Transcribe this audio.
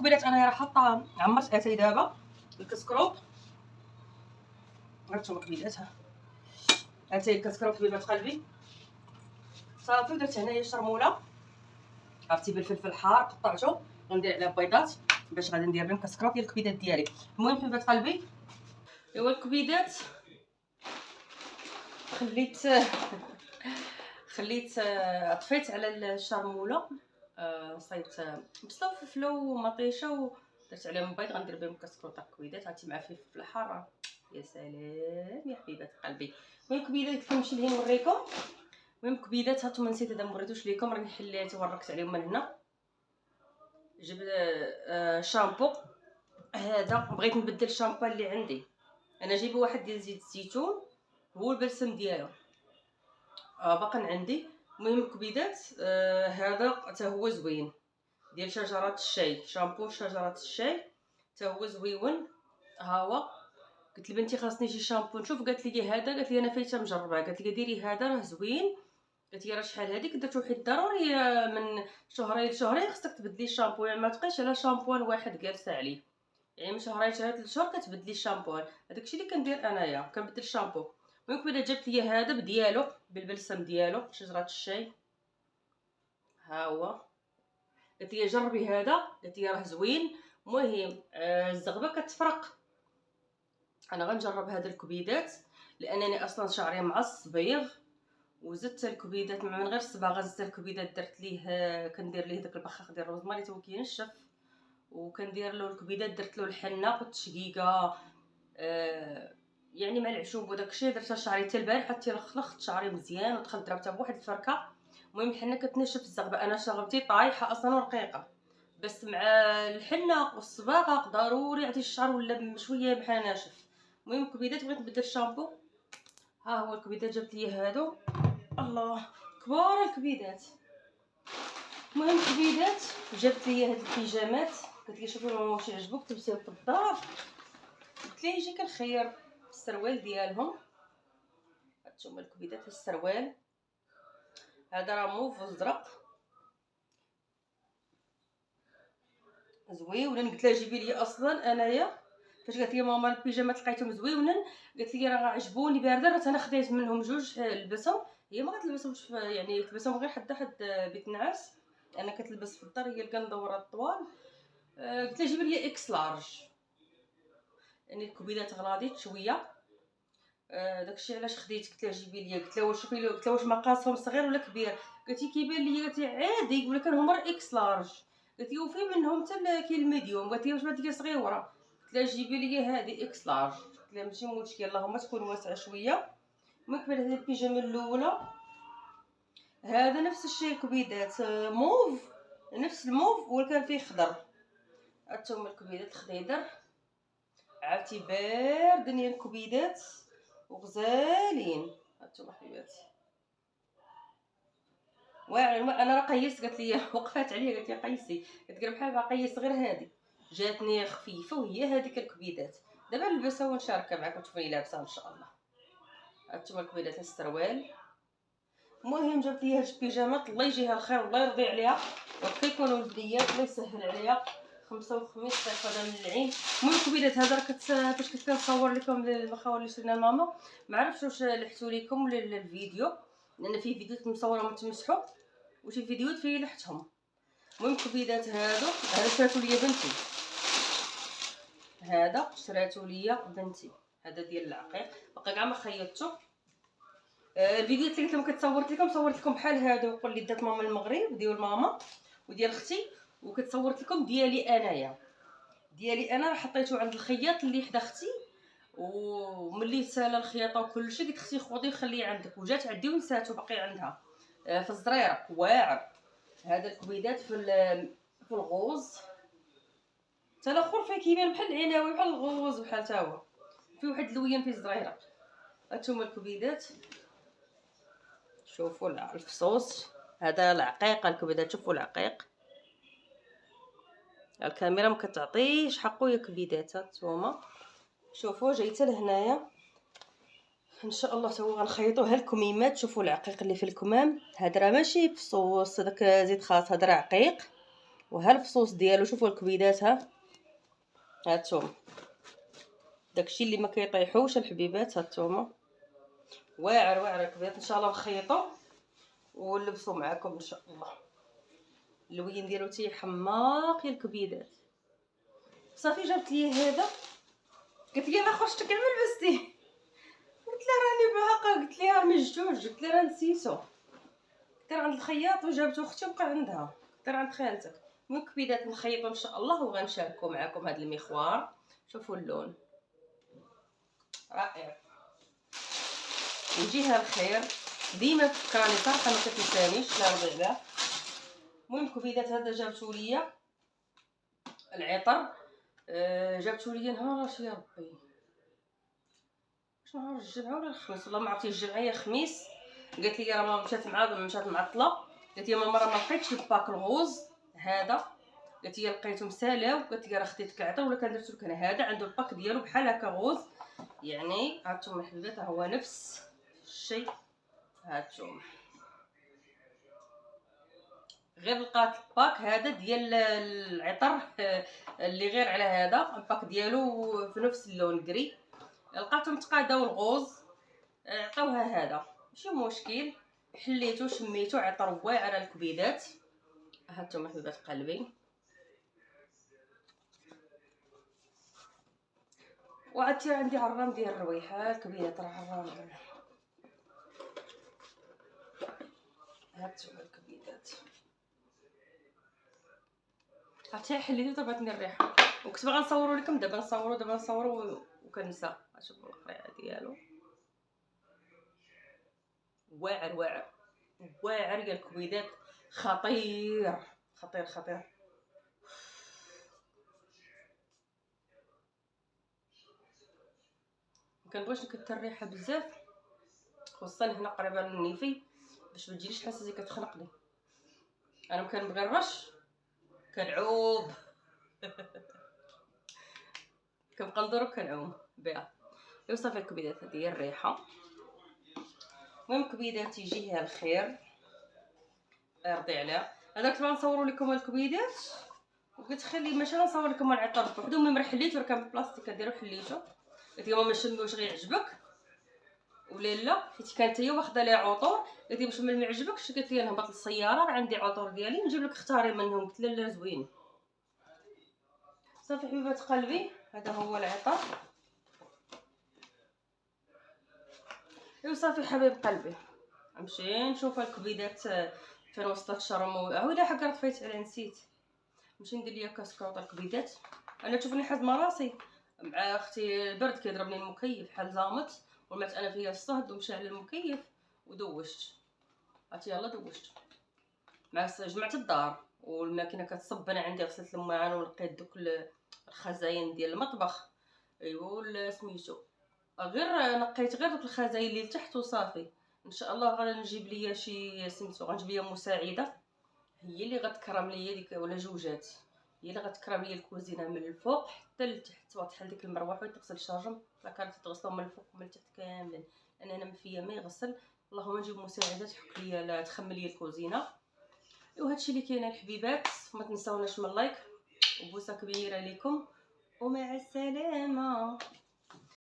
كبيرات انايا راه حاطه عمرت اتاي دابا الكسكروب. هانتوما كبيراتها اتاي الكسكروب حبيبات قلبي صافي. درت هنايا الشرموله عرفتي بالفلفل الحار قطعته غندير عليها بيضات باش غادي ندير بهم كسكروب ديال الكبيدات ديالي. المهم حبيبات قلبي ايوا الكبيدات خليت طفيت على الشرموله صايبت بصله وفلفله ومطيشه ودرت عليهم بيض غندير بهم كسكروط تاع الكبيدات عرفتي مع فلفل حار. يا سلام يا حبيبات قلبي. المهم كبيدات كنمشي لهين نوريكم. المهم كبيدات هانتوما نسيت هذا موريتوش ليكم راني حليت وركت عليهم من هنا. جبت شامبو. هذا بغيت نبدل الشامبو اللي عندي انا جايبه واحد ديال زيت الزيتون هو البلسم ديالو باقا عندي. المهم كبيدات هذا حتى هو زوين ديال شجرات الشاي شامبو شجرات الشاي حتى هو زويون. ها هو قلت لبنتي خاصني شي شامبو نشوف قالت لي هذا قالت لي انا فايته مجربه قالت لي ديري هذا راه زوين. قلت لي راه شحال هذيك درتو حيت ضروري من شهرين لشهرين خصك تبدلي الشامبو يعني ما تبقيش على شامبوان واحد جالسه عليه يعني من شهرين 3 شهور كتبدلي الشامبو. هذاكشي اللي كندير انايا كنبدل الشامبو. المهم كبيده جابت لي هذا بديالو بالبلسم ديالو شجره الشاي ها هو. قالت لي جربي هذا قالت لي راه زوين. المهم الزغبه كتفرق انا غنجرب هذا الكبيدات لانني اصلا شعري معصبيغ وزدت الكبيدات من غير الصباغه زدت الكبيدات درت ليه كندير ليه داك البخاخ ديال الروزماري تا هو كينشف وكندير له الكبيدات درت له الحنه والتشقيقه يعني مع العشوب وداك الشيء درتها شعري حتى البارح حتى لخلخت شعري مزيان ودخلت ضربتها بواحد الفركه. المهم الحنه كتنشف الزغبه انا شغلتي طايحه اصلا ورقيقه بس مع الحنه والصباغه ضروري عطي الشعر ولا شويه بحال ناشف. المهم الكبيدات بغيت نبدل الشامبو ها هو الكبيدات جبت لي هادو الله كبار الكبيدات. المهم الكبيدات جبت لي هاد البيجامات قلت لي شوفوا ماما واش يعجبوك تلبسيهم في الدار قلت لي يجيك الخير السروال ديالهم. هانتوما الكبيدات السروال هذا راه موف وزرق زويونين قلت لها جيبي لي اصلا انايا فاش قالت لي ماما البيجامات لقيتهم زويونين قالت لي راه عجبوني بارده راه انا خديت منهم جوج لبسهم هي ما غتلبسهمش يعني تلبسهم غير حد بيت نعاس انا كتلبس في الدار هي الكندوره الطوال. قلت لها جيبي لي اكس لارج يعني الكبيدات غلاضيت شويه داكشي علاش خديت قلت لها جيبي لي قلت لها واش شوفي لي قلت لها واش مقاسهم صغير ولا كبير قالت لي كيبان لي قالت لي عادي ولكن هما اكس لارج قالت لي وفي منهم حتى كاين الميديوم قالت لي واش بانت لي صغيره قلت لها جيبي لي هذه اكس لارج قلت لها ماشي مشكل اللهم تكون واسعه شويه. المهم هذه البيجامه الاولى هذا نفس الشيء كبيدات موف نفس الموف ولكن فيه خضر. هانتوما الكبيدات خضيدر عرفتي باردين يا الكبيدات وغزالين. هانتوما حبيباتي واعر انا راه قيست قالت لي وقفات عليا قالت لي قيسي قلت لها بحال قيس غير هذه جاتني خفيفه وهي هذيك الكبيدات دابا نلبسها ونشاركها معكم تشوفوني لابسه ان شاء الله. هانتوما الكبيدات السروال. المهم جابت لي هاد البيجامات الله يجيها الخير والله يرضي عليها وكيكونوا البنيات الله يسهل عليا خمسة وخميس صيفه من العين. المهم الكبيدات هذا راه فاش كنت كنصور لكم المخاور اللي شرينا لماما ما عرفتش واش لحتو لكم الفيديو لان فيه فيديوهات مصوره متمسحوا وشي فيديوهات فيه لحتهم. المهم الكبيدات هادو شراتو ليا بنتي هذا شراتو ليا بنتي هذا ديال العقيق باقي كاع ما خيطتو. الفيديوهات اللي كنت صورت لكم بحال هادو وقول لي دات ماما المغرب ديال ماما وديال اختي وكتصورت لكم ديالي انا راه حطيته عند الخياط اللي حدا اختي وملي سالا الخياطه وكلشي قلت اختي خذي وخليه عندك وجات عندي ونساتو باقي عندها في الزريره واعر. هذا الكبيدات في الغوز حتى الاخر فيه كيبان بحال العناوي بحال الغوز بحال تا هو فيه واحد اللوين في الزريره. هانتوما الكبيدات شوفوا الفصوص هذا العقيق الكبيدات شوفوا العقيق الكاميرا ما كتعطيش حقه يا كبيدات. هانتوما شوفوا جايته لهنايا ان شاء الله تو غنخيطوها الكميمات. شوفوا العقيق اللي في الكمام هذا راه ماشي فصوص داك زيت خاص هذا راه عقيق وها الفصوص ديالو. شوفوا الكبيدات، هانتوما داكشي اللي ما كيطيحوش الحبيبات. هانتوما واعر واعر الكبيدات. ان شاء الله نخيطو ونلبسو معاكم ان شاء الله. اللوين ديالو تيحماق يا الكبيدات. صافي جابت لي هذا، قالت لي انا خرجت كاع ما لبستيه. قلت لها راني باقا، قلت لها مجوج، قلت لها راه نسيتو. قلت لها عند الخياط وجابته اختي وبقى عندها. قلت لها عند خالتك. المهم كبيدات نخيطو ان شاء الله وغنشاركو معكم هذا المخوار. شوفوا اللون رائع وجهها الخير. ديما فكراني صراحه ما كتنسانيش لا ربع باه. المهم كبيدات هذا جابتو ليا العطر. جابتو ليا نهار يا ربي، واش نهار الجمعه ولا الخميس والله ما عرفتي. الجمعه يا خميس. قالت لي راه ماما مشات معطله. قالت لي ماما راه ما لقيتش الباك الغوز هذا. قالت لي لقيته مسالاو. قالت لي راه خديتك العطر ولا كان درت لك انا هذا. عنده الباك ديالو بحال هكا غوز. يعني هانتوما الحبيبات هو نفس الشيء. هانتوما غير لقات الباك هذا ديال العطر اللي غير على هذا الباك ديالو في نفس اللون كري. لقاتهم تقاداو الغوز، عطاوها هذا ماشي مشكل. حليتو شميتو عطر واعر الكبيدات. هانتوما حبيبات قلبي. وعاد عندي عرام ديال الرويحه الكبيدات. راه عرام. هانتوما الكبيدات حتى حليتو طلبتني الريحه. وكنت باغا نصورو لكم دابا نصورو وكنسى. شوفوا القريعه ديالو واعر واعر واعر يا الكبيدات. خطير خطير خطير. مكنبغيش نكثر الريحه بزاف خصوصا هنا قريبه للنيفي باش ما تجيليش حاسه كتخنقني. انا كنبغي الرش كنعوب كنبقى ندور كنعوم بها. صافي الكبيدات هذه هي الريحه. المهم كبيدات يجيها الخير يرضي عليها. انا كنت نصوروا لكم الكبيدات وقلت خلي ماشي غنصور لكم العطر بوحدو. ملي حليته كان بالبلاستيك ديالو حليته. قلت ماما شمي واش غيعجبك ولا لا، حيت كانت هي واخده ليها عطور. قالت لي باش ما يعجبكش قالت لي نهبط للسياره راه عندي عطور ديالي نجيب لك اختاري منهم. قلت لها لا زوين. صافي حبيبات قلبي هذا هو العطر. صافي حبيب قلبي نمشي نشوف الكبيدات فين وصلت شرمو. عاودة حكا طفيت على نسيت. نمشي ندير ليا كاسكروط الكبيدات. انا تشوفني حازمه راسي مع اختي. البرد كيضربني المكيف بحال زامت ولمات انا فيا الصهد ومشى على المكيف ودوشت. عرفتي يلا دوشت مع جمعت الدار والماكينه كتصب. انا عندي غسلت الماعن ولقيت دوك الخزاين ديال المطبخ. ايوا سميتو غير نقيت غير دوك الخزاين اللي لتحت وصافي. ان شاء الله غنجيب ليا شي سميتو غنجيب ليا مساعده هي اللي غتكرم ليا ديك ولا جوجات. هي اللي غتكرم ليا الكوزينه من الفوق حتى لتحت وتحل ديك المروحه وتغسل الشارجم. فكانت تغسلهم من الفوق ومن التحت كاملين لان انا ما فيا ما يغسل. اللهم نجيب مساعده تحك ليا لا تخمل ليا الكوزينه. وهادشي اللي كاين الحبيبات. ما تنساوناش من لايك وبوسه كبيره لكم ومع السلامه.